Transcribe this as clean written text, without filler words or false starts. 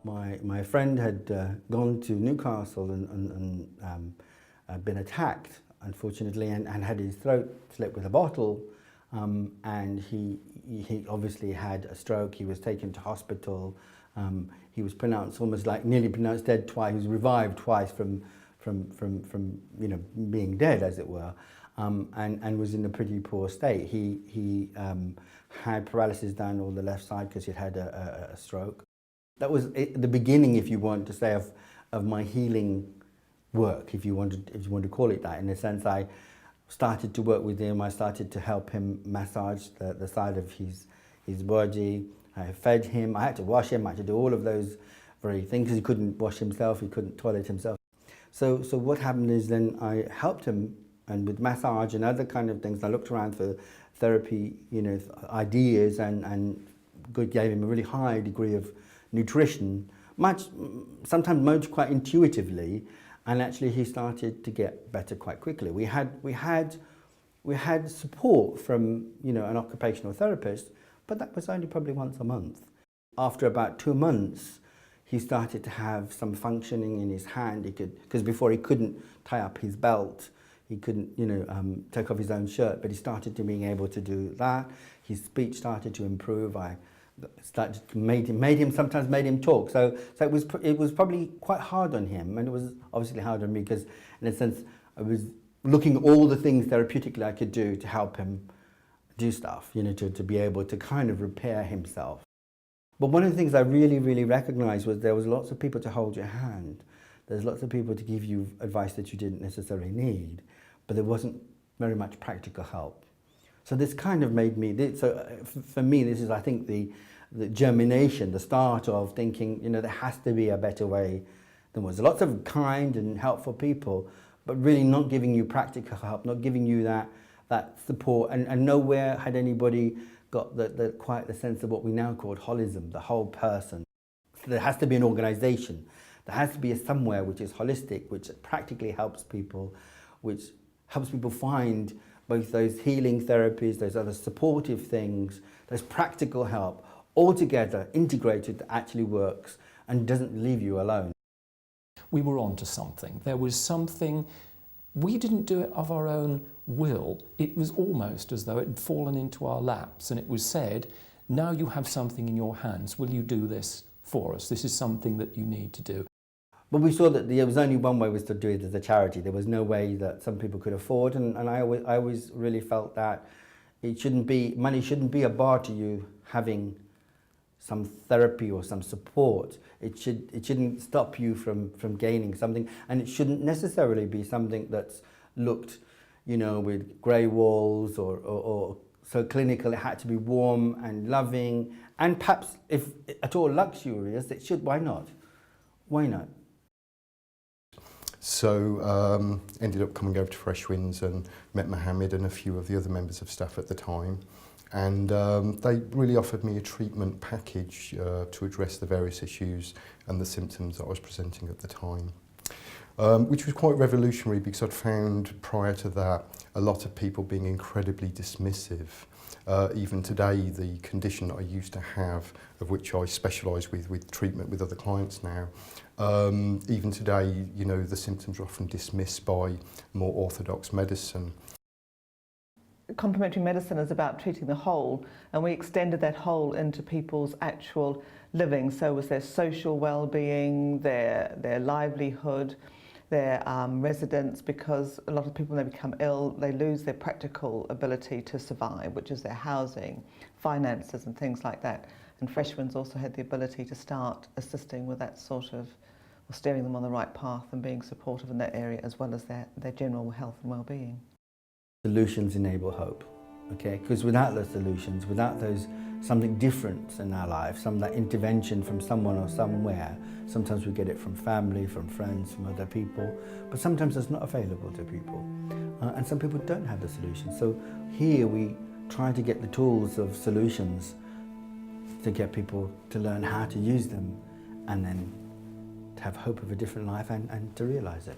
My friend had gone to Newcastle and been attacked, unfortunately, and had his throat slit with a bottle, and he obviously had a stroke. He was taken to hospital. He was pronounced almost like nearly pronounced dead twice. He was revived twice from being dead, as it were, and was in a pretty poor state. He had paralysis down all the left side because he'd had a stroke. That was the beginning, if you want to say, of my healing work, if you want to call it that. In a sense, I started to work with him. I started to help him massage the side of his body. I fed him. I had to wash him. I had to do all of those very things because he couldn't wash himself. He couldn't toilet himself. So what happened is then I helped him, and with massage and other kind of things. I looked around for therapy, ideas, and gave him a really high degree of nutrition, sometimes much quite intuitively, and actually he started to get better quite quickly. We had support from an occupational therapist, but that was only probably once a month. After about 2 months, he started to have some functioning in his hand. Because before he couldn't tie up his belt, he couldn't take off his own shirt, but he started to being able to do that. His speech started to improve. I made him talk. So it was probably quite hard on him, and it was obviously hard on me because, in a sense, I was looking at all the things therapeutically I could do to help him do stuff, to be able to kind of repair himself. But one of the things I really, really recognized was there was lots of people to hold your hand. There's lots of people to give you advice that you didn't necessarily need, but there wasn't very much practical help. So this kind of made me, for me, this is, I think, the germination, the start of thinking, there has to be a better way than was. Lots of kind and helpful people, but really not giving you practical help, not giving you that support, and nowhere had anybody got quite the sense of what we now call holism, the whole person. So there has to be an organization. There has to be somewhere which is holistic, which practically helps people, which helps people find both those healing therapies, those other supportive things, those practical help, all together, integrated, that actually works and doesn't leave you alone. We were onto something. There was something, we didn't do it of our own will. It was almost as though it had fallen into our laps, and it was said, now you have something in your hands, will you do this for us? This is something that you need to do. But we saw that there was only one way was to do it as a charity. There was no way that some people could afford, and I always really felt that money shouldn't be a bar to you having some therapy or some support. It shouldn't stop you from gaining something, and it shouldn't necessarily be something that's looked, with grey walls or so clinical. It had to be warm and loving, and perhaps, if at all luxurious, it should. Why not? Why not? So ended up coming over to Freshwinds and met Mohammed and a few of the other members of staff at the time, and they really offered me a treatment package to address the various issues and the symptoms that I was presenting at the time, which was quite revolutionary because I'd found prior to that a lot of people being incredibly dismissive. Even today, the condition that I used to have, of which I specialise with treatment with other clients now, even today, the symptoms are often dismissed by more orthodox medicine. Complementary medicine is about treating the whole, and we extended that whole into people's actual living. So was their social well-being, their livelihood, their residence, because a lot of people, when they become ill, they lose their practical ability to survive, which is their housing, finances and things like that. And Freshwinds also had the ability to start assisting with that sort of, or steering them on the right path and being supportive in that area, as well as their general health and well-being. Solutions enable hope, okay? Because without those solutions, without something different in our life, that intervention from someone or somewhere, sometimes we get it from family, from friends, from other people, but sometimes it's not available to people. And some people don't have the solution. So here we try to get the tools of solutions to get people to learn how to use them, and then to have hope of a different life and to realise it.